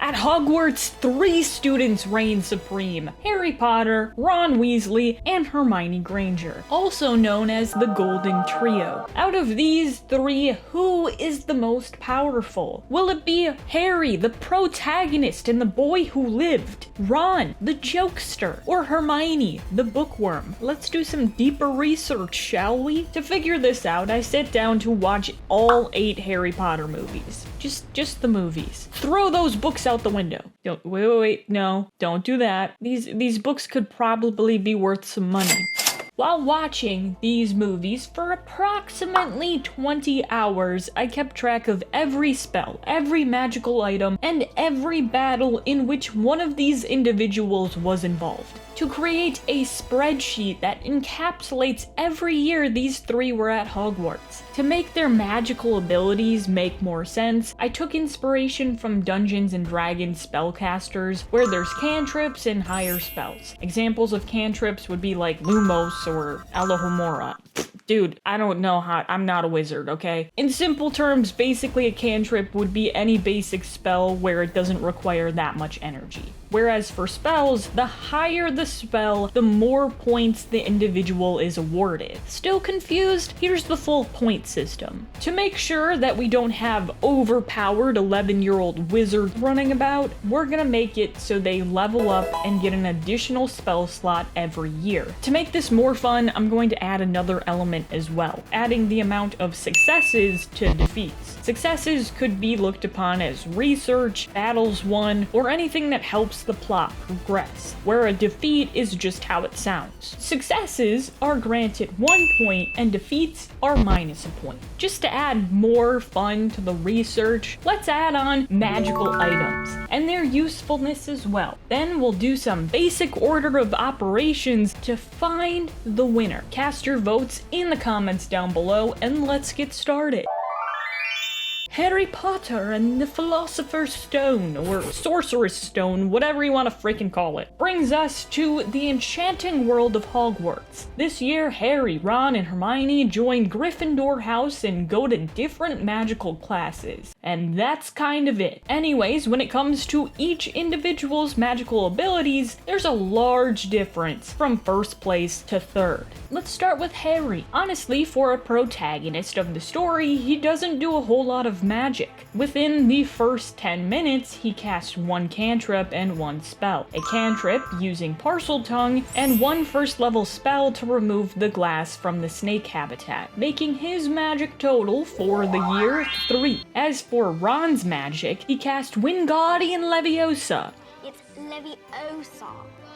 At Hogwarts, 3 students reign supreme: Harry Potter, Ron Weasley, and Hermione Granger, also known as the Golden Trio. Out of these 3, who is the most powerful? Will it be Harry, the protagonist and the boy who lived, Ron, the jokester, or Hermione, the bookworm? Let's do some deeper research, shall we? To figure this out, I sat down to watch all 8 Harry Potter movies. Just the movies. Throw those books out the window. Wait, no, don't do that. These books could probably be worth some money. While watching these movies for approximately 20 hours, I kept track of every spell, every magical item, and every battle in which one of these individuals was involved, to create a spreadsheet that encapsulates every year these 3 were at Hogwarts. To make their magical abilities make more sense, I took inspiration from Dungeons & Dragons spellcasters, where there's cantrips and higher spells. Examples of cantrips would be like Lumos or Alohomora. Dude, I don't know I'm not a wizard, okay? In simple terms, basically a cantrip would be any basic spell where it doesn't require that much energy. Whereas for spells, the higher the spell, the more points the individual is awarded. Still confused? Here's the full point system. To make sure that we don't have overpowered 11-year-old wizards running about, we're gonna make it so they level up and get an additional spell slot every year. To make this more fun, I'm going to add another element as well, adding the amount of successes to defeats. Successes could be looked upon as research, battles won, or anything that helps the plot progress, where a defeat is just how it sounds. Successes are granted 1 point and defeats are minus a point. Just to add more fun to the research, let's add on magical items and their usefulness as well. Then we'll do some basic order of operations to find the winner. Cast your votes in the comments down below and let's get started. Harry Potter and the Philosopher's Stone, or Sorcerer's Stone, whatever you want to freaking call it, brings us to the enchanting world of Hogwarts. This year, Harry, Ron, and Hermione join Gryffindor House and go to different magical classes. And that's kind of it. Anyways, when it comes to each individual's magical abilities, there's a large difference from first place to third. Let's start with Harry. Honestly, for a protagonist of the story, he doesn't do a whole lot of magic. Within the first 10 minutes, he casts 1 cantrip and 1 spell. A cantrip using Parcel Tongue, and 1 first level spell to remove the glass from the snake habitat, making his magic total for the year 3. As for Ron's magic, he cast Wingardium Leviosa. It's Leviosa.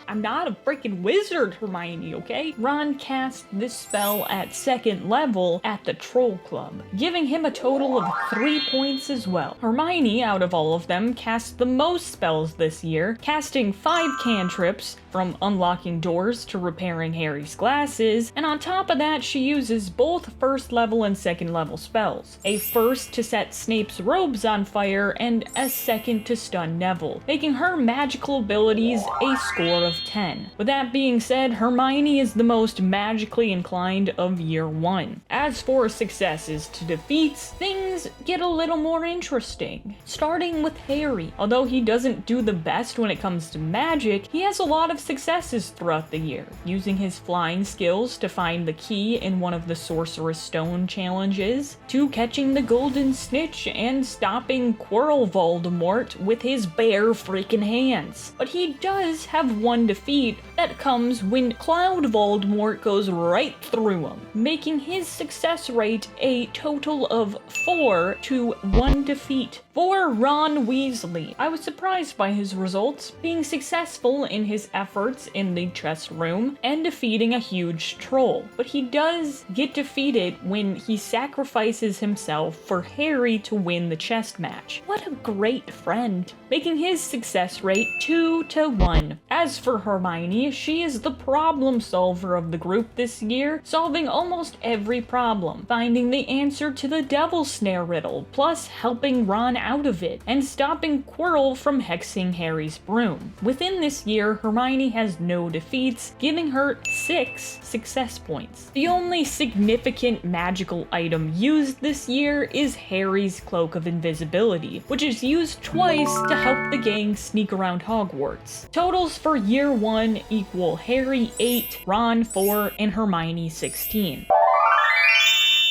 I'm not a freaking wizard, Hermione, okay? Ron cast this spell at 2nd level at the Troll Club, giving him a total of 3 points as well. Hermione, out of all of them, cast the most spells this year, casting 5 cantrips, from unlocking doors to repairing Harry's glasses, and on top of that, she uses both 1st level and 2nd level spells. A 1st to set Snape's robes on fire, and a 2nd to stun Neville, making her magical abilities a score of 10. With that being said, Hermione is the most magically inclined of year 1. As for successes to defeats, things get a little more interesting. Starting with Harry. Although he doesn't do the best when it comes to magic, he has a lot of successes throughout the year, using his flying skills to find the key in one of the Sorcerer's Stone challenges, to catching the Golden Snitch and stopping Quirrell Voldemort with his bare freaking hands. But he does have 1 defeat that comes when Cloud Voldemort goes right through him, making his success rate a total of 4 to 1 defeat. For Ron Weasley, I was surprised by his results, being successful in his efforts in the chest room and defeating a huge troll. But he does get defeated when he sacrifices himself for Harry to win the chest match. What a great friend, making his success rate 2 to 1. As for Hermione, she is the problem solver of the group this year, solving almost every problem, finding the answer to the Devil's Snare riddle, plus helping Ron out of it, and stopping Quirrell from hexing Harry's broom. Within this year, Hermione has no defeats, giving her 6 success points. The only significant magical item used this year is Harry's Cloak of Invisibility, which is used twice to help the gang sneak around Hogwarts. Totals for year 1 equal Harry 8, Ron 4, and Hermione 16.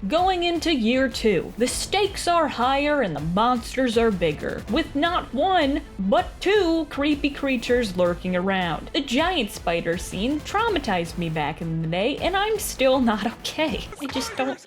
Going into year 2, the stakes are higher and the monsters are bigger, with not 1, but 2 creepy creatures lurking around. The giant spider scene traumatized me back in the day, and I'm still not okay.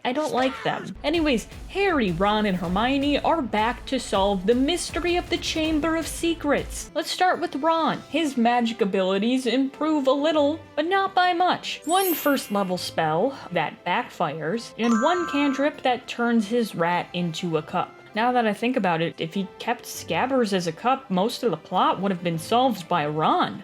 I don't like them. Anyways, Harry, Ron, and Hermione are back to solve the mystery of the Chamber of Secrets. Let's start with Ron. His magic abilities improve a little, but not by much. 1 first level spell that backfires, and 1 cantrip that turns his rat into a cup. Now that I think about it, if he kept Scabbers as a cup, most of the plot would have been solved by Ron.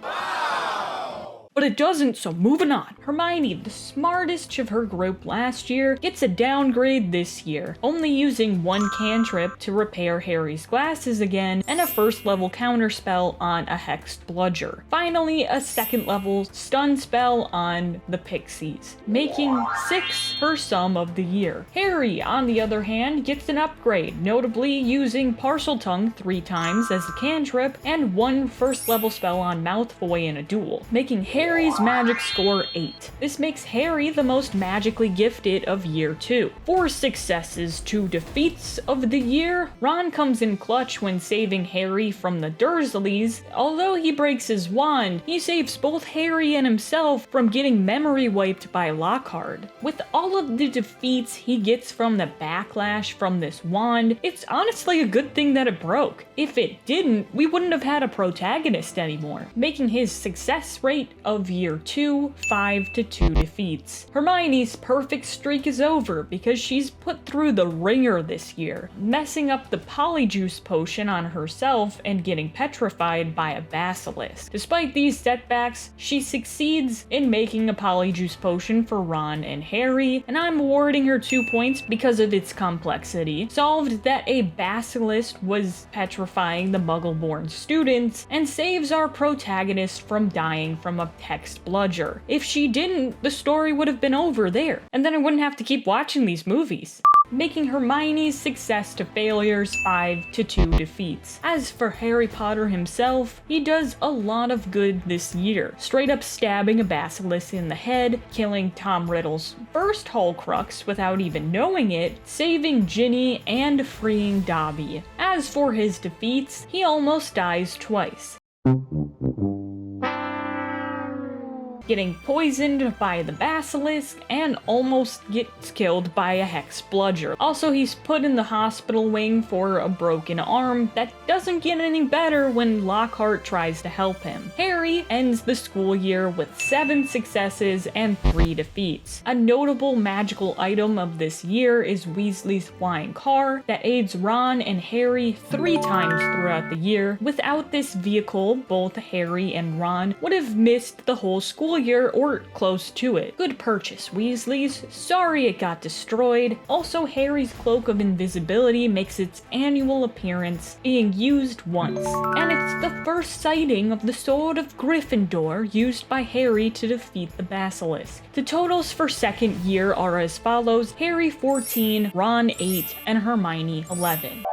But it doesn't, so moving on. Hermione, the smartest of her group last year, gets a downgrade this year, only using 1 cantrip to repair Harry's glasses again, and a first level counterspell on a hexed bludger. Finally, a 2nd level stun spell on the pixies, making 6 her sum of the year. Harry, on the other hand, gets an upgrade, notably using Parseltongue 3 times as a cantrip, and 1 first level spell on Malfoy in a duel, making Harry's magic score 8. This makes Harry the most magically gifted of year 2. 4 successes, 2 defeats of the year. Ron comes in clutch when saving Harry from the Dursleys. Although he breaks his wand, he saves both Harry and himself from getting memory wiped by Lockhart. With all of the defeats he gets from the backlash from this wand, it's honestly a good thing that it broke. If it didn't, we wouldn't have had a protagonist anymore, making his success rate of year 2 5 to 2 defeats. Hermione's perfect streak is over because she's put through the ringer this year, messing up the polyjuice potion on herself and getting petrified by a basilisk. Despite these setbacks, she succeeds in making a polyjuice potion for Ron and Harry, and I'm awarding her 2 points because of its complexity. Solved that a basilisk was petrifying the Muggle-born students, and saves our protagonist from dying from a hexed bludger. If she didn't, the story would have been over there, and then I wouldn't have to keep watching these movies. Making Hermione's success to failures 5 to 2 defeats. As for Harry Potter himself, he does a lot of good this year, straight up stabbing a basilisk in the head, killing Tom Riddle's first Horcrux without even knowing it, saving Ginny, and freeing Dobby. As for his defeats, he almost dies twice, getting poisoned by the basilisk, and almost gets killed by a hex bludger. Also, he's put in the hospital wing for a broken arm that doesn't get any better when Lockhart tries to help him. Harry ends the school year with 7 successes and 3 defeats. A notable magical item of this year is Weasley's flying car that aids Ron and Harry 3 times throughout the year. Without this vehicle, both Harry and Ron would have missed the whole school year or close to it. Good purchase, Weasleys. Sorry it got destroyed. Also, Harry's Cloak of Invisibility makes its annual appearance, being used once. And it's the first sighting of the Sword of Gryffindor used by Harry to defeat the Basilisk. The totals for second year are as follows: Harry 14, Ron 8, and Hermione 11.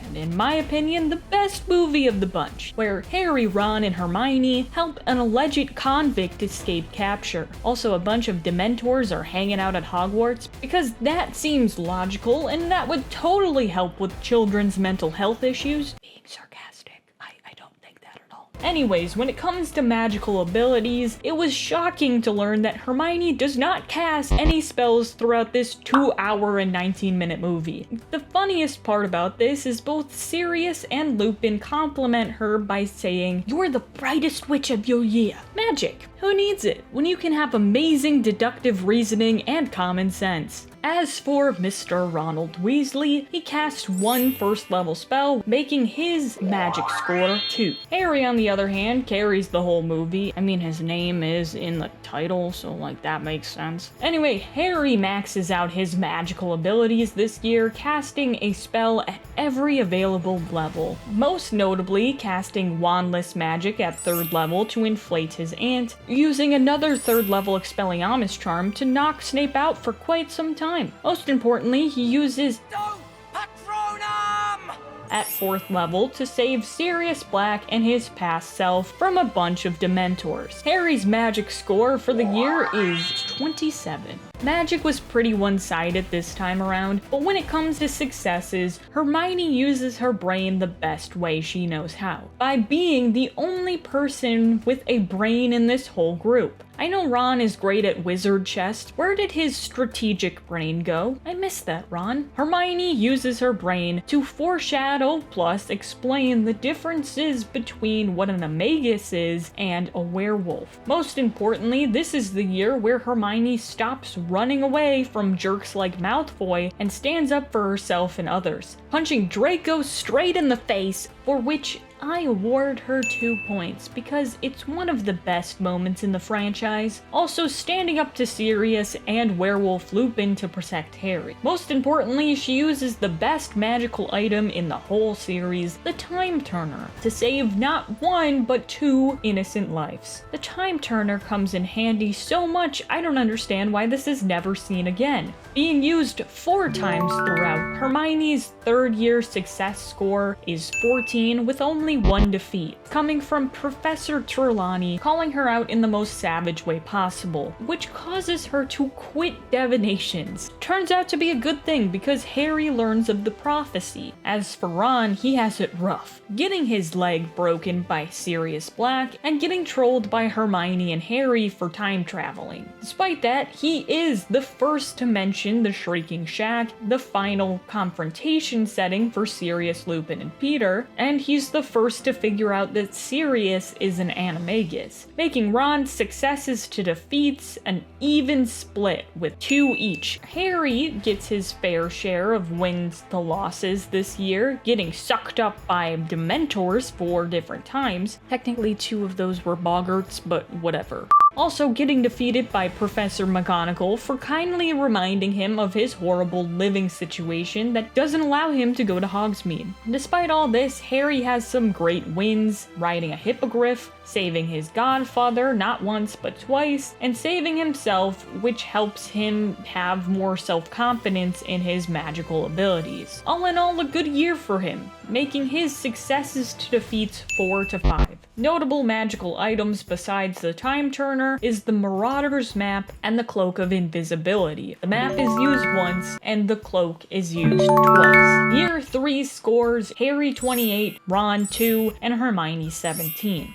And in my opinion, the best movie of the bunch, where Harry, Ron, and Hermione help an alleged convict escape capture. Also, a bunch of Dementors are hanging out at Hogwarts, because that seems logical, and that would totally help with children's mental health issues. Being sarcastic, I don't think that at all. Anyways, when it comes to magical abilities, it was shocking to learn that Hermione does not cast any spells throughout this 2-hour and 19-minute movie. The funniest part about this is both Sirius and Lupin compliment her by saying, "You're the brightest witch of your year." Magic. Who needs it when you can have amazing deductive reasoning and common sense? As for Mr. Ronald Weasley, he cast one first-level spell, making his magic score 2. Harry, on the other hand, carries the whole movie. I mean, his name is in the title, so like that makes sense. Anyway, Harry maxes out his magical abilities this year, casting a spell at every available level. Most notably, casting wandless magic at 3rd level to inflate his aunt, using another 3rd level Expelliarmus charm to knock Snape out for quite some time. Most importantly, he uses Don't Patronum! at 4th level to save Sirius Black and his past self from a bunch of Dementors. Harry's magic score for the year is 27. Magic was pretty one-sided this time around, but when it comes to successes, Hermione uses her brain the best way she knows how, by being the only person with a brain in this whole group. I know Ron is great at wizard chess. Where did his strategic brain go? I missed that, Ron. Hermione uses her brain to foreshadow plus explain the differences between what an Amagus is and a werewolf. Most importantly, this is the year where Hermione stops running away from jerks like Malfoy and stands up for herself and others, punching Draco straight in the face, for which I award her 2 points because it's one of the best moments in the franchise. Also standing up to Sirius and Werewolf Lupin to protect Harry. Most importantly, she uses the best magical item in the whole series, the Time Turner, to save not 1 but 2 innocent lives. The Time Turner comes in handy so much I don't understand why this is never seen again. Being used 4 times throughout, Hermione's 3rd year success score is 14 with only 1 defeat, coming from Professor Trelawney calling her out in the most savage way possible, which causes her to quit divinations. Turns out to be a good thing because Harry learns of the prophecy. As for Ron, he has it rough, getting his leg broken by Sirius Black and getting trolled by Hermione and Harry for time traveling. Despite that, he is the first to mention the Shrieking Shack, the final confrontation setting for Sirius, Lupin, and Peter, and he's the first to figure out that Sirius is an animagus, making Ron's successes to defeats an even split with 2 each. Harry gets his fair share of wins to losses this year, getting sucked up by Dementors 4 different times. Technically 2 of those were Boggarts, but whatever. Also getting defeated by Professor McGonagall for kindly reminding him of his horrible living situation that doesn't allow him to go to Hogsmeade. Despite all this, Harry has some great wins, riding a hippogriff, saving his godfather not once but twice, and saving himself, which helps him have more self-confidence in his magical abilities. All in all, a good year for him, making his successes to defeats 4 to 5. Notable magical items besides the Time Turner is the Marauder's Map and the Cloak of Invisibility. The map is used once, and the cloak is used twice. Year 3 scores: Harry 28, Ron 2, and Hermione 17.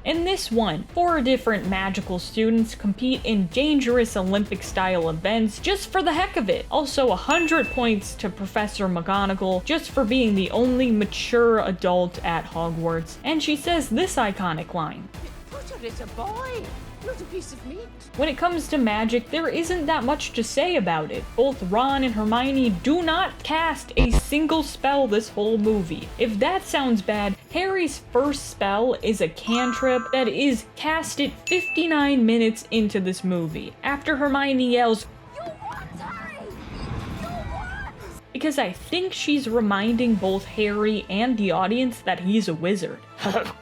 In this one, 4 different magical students compete in dangerous Olympic-style events just for the heck of it. Also 100 points to Professor McGonagall just for being the only mature adult at Hogwarts. And she says this iconic line: Potter is a boy, not a piece of meat. When it comes to magic, there isn't that much to say about it. Both Ron and Hermione do not cast a single spell this whole movie. If that sounds bad, Harry's first spell is a cantrip that is casted 59 minutes into this movie, after Hermione yells, You what, Harry? You what? because I think she's reminding both Harry and the audience that he's a wizard.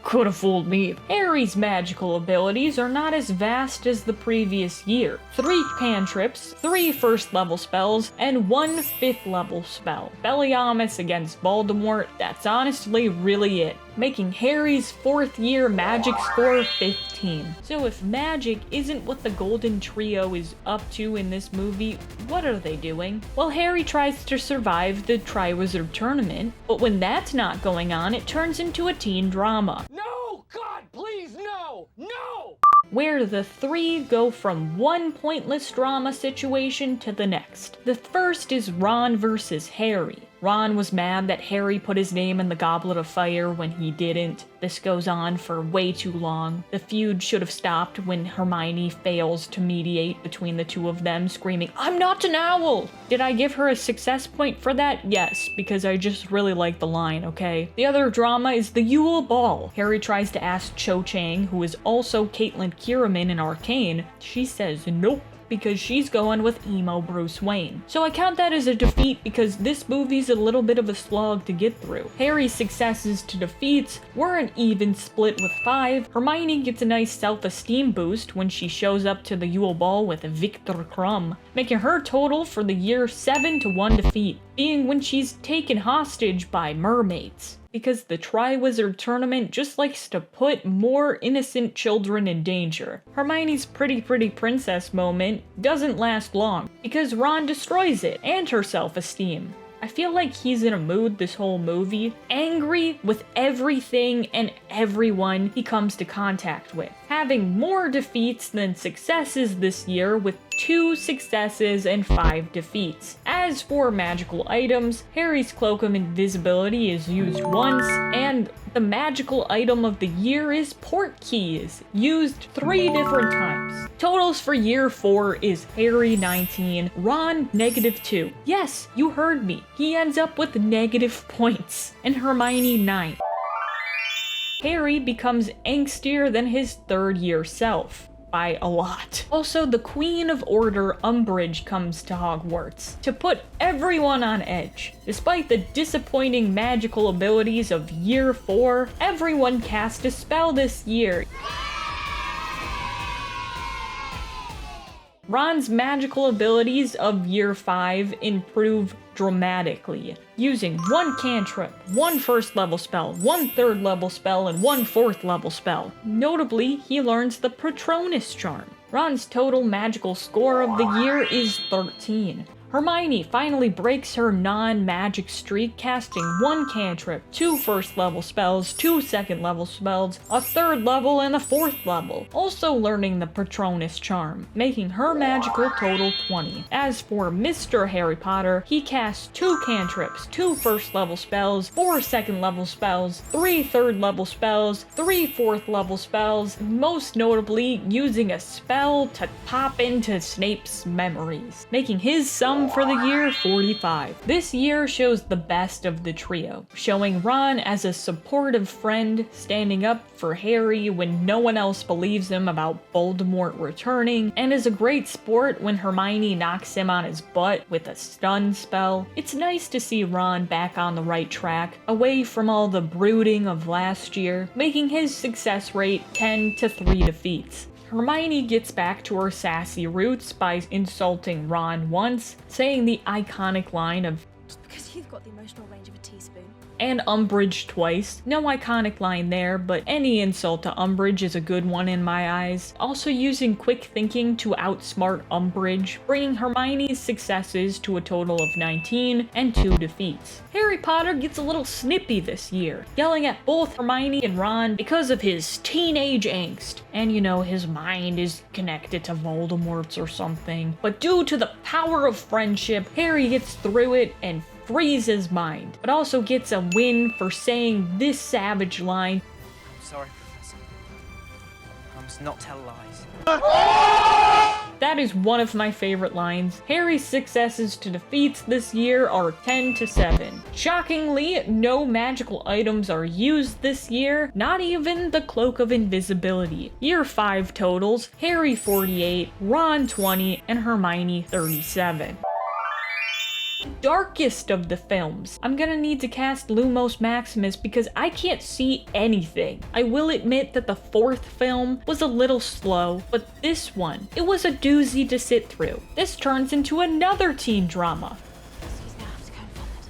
Could have fooled me. Harry's magical abilities are not as vast as the previous year. 3 cantrips, 3 first level spells, and 1 5th level spell. Expelliarmus against Voldemort, that's honestly really it, making Harry's 4th year magic score 15. So if magic isn't what the Golden Trio is up to in this movie, what are they doing? Well, Harry tries to survive the Triwizard Tournament, but when that's not going on, it turns into a teen drama. No! God, please, no! No! Where the 3 go from one pointless drama situation to the next. The first is Ron versus Harry. Ron was mad that Harry put his name in the Goblet of Fire when he didn't. This goes on for way too long. The feud should have stopped when Hermione fails to mediate between the two of them, screaming, "I'm not an owl!" Did I give her a success point for that? Yes, because I just really like the line, okay? The other drama is the Yule Ball. Harry tries to ask Cho Chang, who is also Caitlin Kierman in Arcane. She says nope, because she's going with emo Bruce Wayne. So I count that as a defeat because this movie's a little bit of a slog to get through. Harry's successes to defeats were an even split with 5. Hermione gets a nice self-esteem boost when she shows up to the Yule Ball with Victor Krum, making her total for the year 7 to 1 defeat, being when she's taken hostage by mermaids. Because the Triwizard Tournament just likes to put more innocent children in danger. Hermione's pretty princess moment doesn't last long, because Ron destroys it, and her self-esteem. I feel like he's in a mood this whole movie, angry with everything and everyone he comes to contact with, having more defeats than successes this year with 2 successes and 5 defeats. As for magical items, Harry's Cloak of Invisibility is used once, and the magical item of the year is Portkeys, used 3 different times. Totals for year 4 is Harry 19, Ron -2. Yes, you heard me. He ends up with negative points, and Hermione 9. Harry becomes angstier than his 3rd year self. By a lot. Also, the Queen of Order Umbridge comes to Hogwarts to put everyone on edge. Despite the disappointing magical abilities of year 4, everyone cast a spell this year. Ron's magical abilities of year 5 improve dramatically, using 1 cantrip, 1 first level spell, 1 third level spell, and 1 fourth level spell. Notably, he learns the Patronus charm. Ron's total magical score of the year is 13. Hermione finally breaks her non-magic streak, casting 1 cantrip, 2 first level spells, 2 second level spells, a 3rd level, and a 4th level, also learning the Patronus charm, making her magical total 20. As for Mr. Harry Potter, he casts 2 cantrips, 2 first level spells, 4 second level spells, 3 third level spells, 3 fourth level spells, most notably using a spell to pop into Snape's memories, making his sum for the year 45. This year shows the best of the trio, showing Ron as a supportive friend, standing up for Harry when no one else believes him about Voldemort returning, and is a great sport when Hermione knocks him on his butt with a stun spell. It's nice to see Ron back on the right track, away from all the brooding of last year, making his success rate 10 to 3 defeats. Hermione gets back to her sassy roots by insulting Ron once, saying the iconic line of Because you've got the emotional range of a teaspoon. and Umbridge twice. No iconic line there, but any insult to Umbridge is a good one in my eyes. Also using quick thinking to outsmart Umbridge, bringing Hermione's successes to a total of 19 and 2 defeats. Harry Potter gets a little snippy this year, yelling at both Hermione and Ron because of his teenage angst. And you know, his mind is connected to Voldemort's or something. But due to the power of friendship, Harry gets through it and frees his mind, but also gets a win for saying this savage line. Sorry, Professor. I must not tell lies. That is one of my favorite lines. Harry's successes to defeats this year are 10 to 7. Shockingly, no magical items are used this year, not even the Cloak of Invisibility. Year 5 totals, Harry 48, Ron 20, and Hermione 37. Darkest of the films. I'm gonna need to cast Lumos Maximus because I can't see anything. I will admit that the 4th film was a little slow, but this one, it was a doozy to sit through. This turns into another teen drama. Excuse me, I have to go and vomit.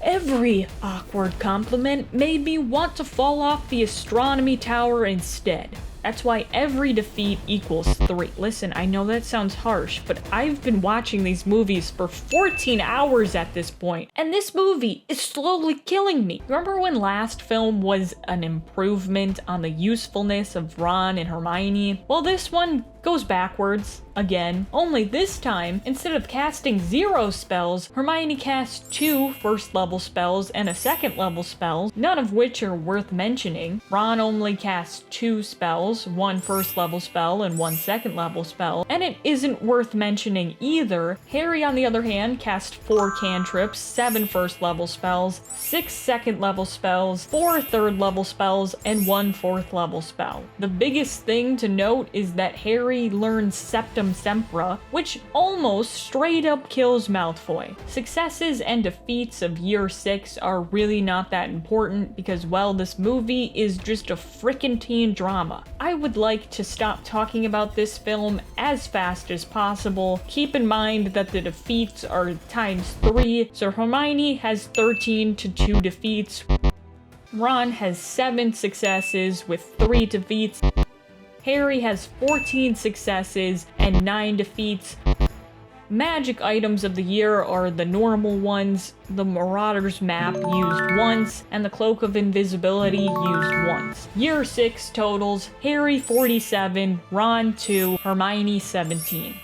Every awkward compliment made me want to fall off the astronomy tower instead. That's why every defeat equals 3. Listen, I know that sounds harsh, but I've been watching these movies for 14 hours at this point, and this movie is slowly killing me. Remember when last film was an improvement on the usefulness of Ron and Hermione? Well, this one goes backwards again, only this time, instead of casting 0 spells, Hermione casts 2 first level spells and a second level spell, none of which are worth mentioning. Ron only casts 2 spells, 1 first level spell and 1 second level spell, and it isn't worth mentioning either. Harry, on the other hand, casts 4 cantrips, 7 first level spells, 6 second level spells, 4 third level spells, and 1 fourth level spell. The biggest thing to note is that Harry learns Septum Sempra, which almost straight up kills Malfoy. Successes and defeats of year 6 are really not that important because, well, this movie is just a frickin' teen drama. I would like to stop talking about this film as fast as possible. Keep in mind that the defeats are times 3, so Hermione has 13 to 2 defeats. Ron has 7 successes with 3 defeats. Harry has 14 successes and 9 defeats. Magic items of the year are the normal ones, the Marauder's map used once, and the Cloak of Invisibility used once. Year 6 totals: Harry 47, Ron 2, Hermione 17.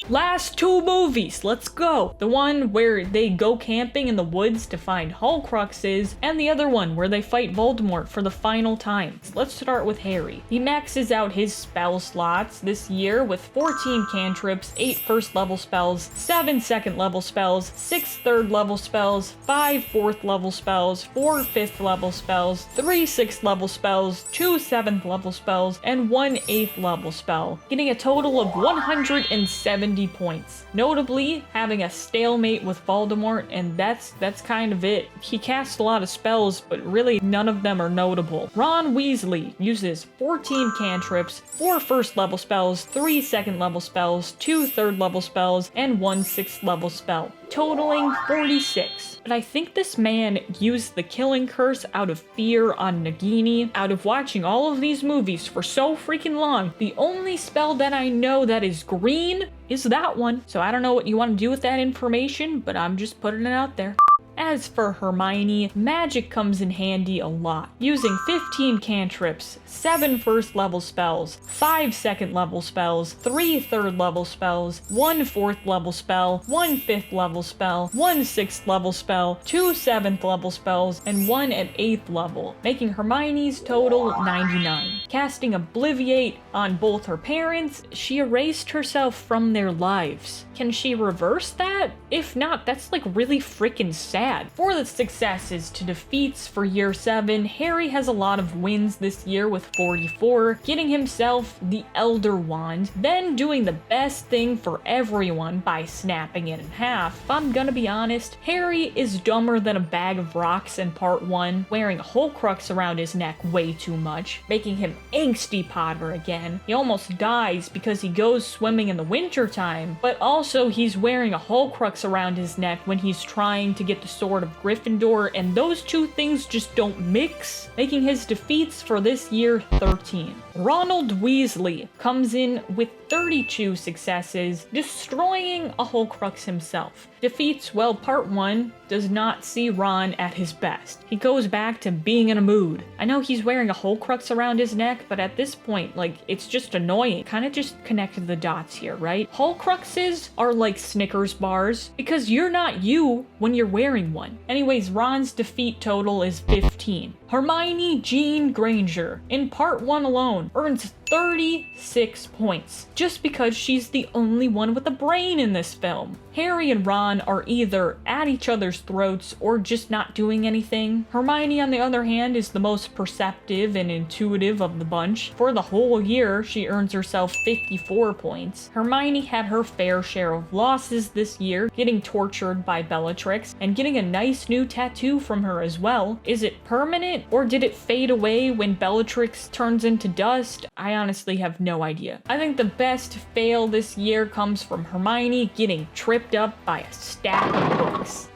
Last 2 movies, let's go! The one where they go camping in the woods to find Horcruxes, and the other one where they fight Voldemort for the final time. So let's start with Harry. He maxes out his spell slots this year with 14 cantrips, 8 first level spells, 7 second level spells, 6 third level spells, 5 fourth level spells, 4 fifth level spells, 3 sixth level spells, 2 seventh level spells, and 1 eighth level spell, getting a total of 170 points. Notably, having a stalemate with Voldemort, and that's kind of it. He casts a lot of spells, but really none of them are notable. Ron Weasley uses 14 cantrips, 4 first level spells, 3 second level spells, 2 third level spells, and 1 sixth level spell, totaling 46. But I think this man used the killing curse out of fear on Nagini. Out of watching all of these movies for so freaking long, the only spell that I know that is green is that one. So I don't know what you want to do with that information, but I'm just putting it out there. As for Hermione, magic comes in handy a lot, using 15 cantrips, 7 first level spells, 5 second level spells, 3 third level spells, 1 fourth level spell, 1 fifth level spell, 1 sixth level spell, 2 seventh level spells, and 1 at 8th level, making Hermione's total 99. Casting Obliviate on both her parents, she erased herself from their lives. Can she reverse that? If not, that's like really freaking sad. For the successes to defeats for year 7, Harry has a lot of wins this year with 44, getting himself the Elder Wand, then doing the best thing for everyone by snapping it in half. If I'm gonna be honest, Harry is dumber than a bag of rocks in part 1, wearing a Horcrux around his neck way too much, making him angsty Potter again. He almost dies because he goes swimming in the winter time, but also he's wearing a Horcrux around his neck when he's trying to get the Sword of Gryffindor, and those two things just don't mix, making his defeats for this year 13. Ronald Weasley comes in with 32 successes, destroying a Horcrux himself. Defeats, well, part 1 does not see Ron at his best. He goes back to being in a mood. I know he's wearing a Horcrux around his neck, but at this point, like, it's just annoying. Kind of just connected the dots here, right? Horcruxes are like Snickers bars, because you're not you when you're wearing one. Anyways, Ron's defeat total is 15. Hermione Jean Granger, in part 1 alone, earns 36 points, just because she's the only one with a brain in this film. Harry and Ron are either at each other's throats or just not doing anything. Hermione, on the other hand, is the most perceptive and intuitive of the bunch. For the whole year, she earns herself 54 points. Hermione had her fair share of losses this year, getting tortured by Bellatrix, and getting a nice new tattoo from her as well. Is it permanent, or did it fade away when Bellatrix turns into dust? I honestly have no idea. I think the best fail this year comes from Hermione getting tripped up by a stack of books.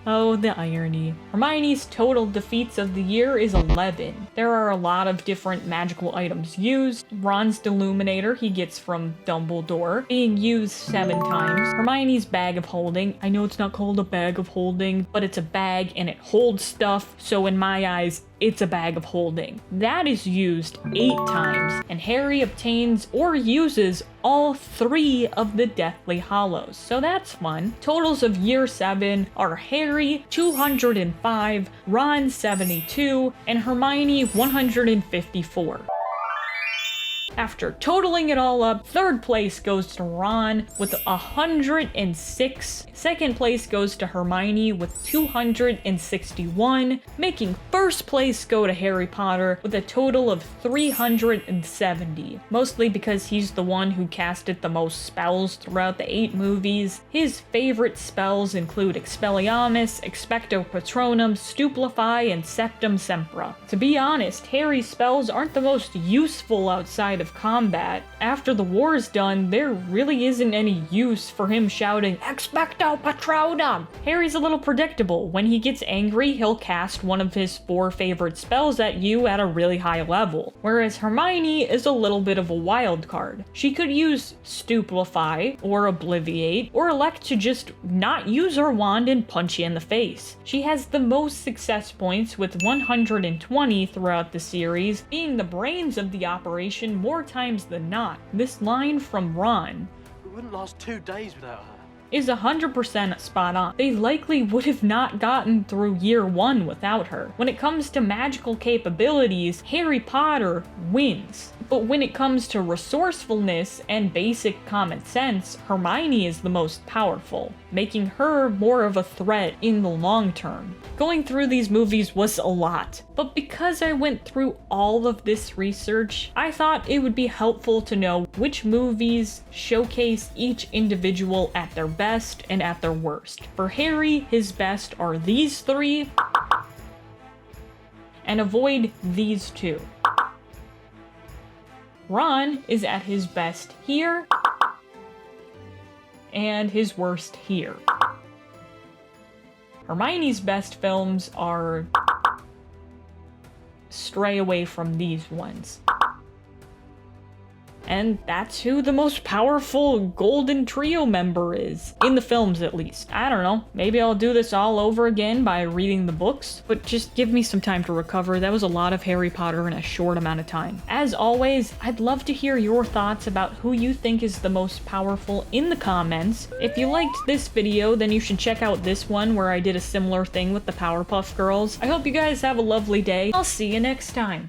Oh, the irony. Hermione's total defeats of the year is 11. There are a lot of different magical items used. Ron's Deluminator he gets from Dumbledore, being used 7 times. Hermione's Bag of Holding. I know it's not called a bag of holding, but it's a bag and it holds stuff, so in my eyes, it's a bag of holding. That is used 8 times, and Harry obtains or uses all 3 of the Deathly Hallows, so that's fun. Totals of year 7 are Harry 205, Ron 72, and Hermione 154. After totaling it all up, 3rd place goes to Ron with 106. 2nd place goes to Hermione with 261, making 1st place go to Harry Potter with a total of 370. Mostly because he's the one who casted the most spells throughout the 8 movies. His favorite spells include Expelliarmus, Expecto Patronum, Stupefy, and Septum Sempra. To be honest, Harry's spells aren't the most useful outside of combat. After the war's done, there really isn't any use for him shouting Expecto Patronum. Harry's a little predictable. When he gets angry, he'll cast one of his 4 favorite spells at you at a really high level. Whereas Hermione is a little bit of a wild card. She could use Stupefy or Obliviate, or elect to just not use her wand and punch you in the face. She has the most success points with 120 throughout the series, being the brains of the operation more times than not. This line from Ron, We wouldn't last 2 days without her. is 100% spot on. They likely would have not gotten through year 1 without her. When it comes to magical capabilities, Harry Potter wins. But when it comes to resourcefulness and basic common sense, Hermione is the most powerful, making her more of a threat in the long term. Going through these movies was a lot, but because I went through all of this research, I thought it would be helpful to know which movies showcase each individual at their best and at their worst. For Harry, his best are these 3, and avoid these 2. Ron is at his best here, and his worst here. Hermione's best films are stray away from these ones. And that's who the most powerful Golden Trio member is. In the films, at least. I don't know. Maybe I'll do this all over again by reading the books, but just give me some time to recover. That was a lot of Harry Potter in a short amount of time. As always, I'd love to hear your thoughts about who you think is the most powerful in the comments. If you liked this video, then you should check out this one where I did a similar thing with the Powerpuff Girls. I hope you guys have a lovely day. I'll see you next time.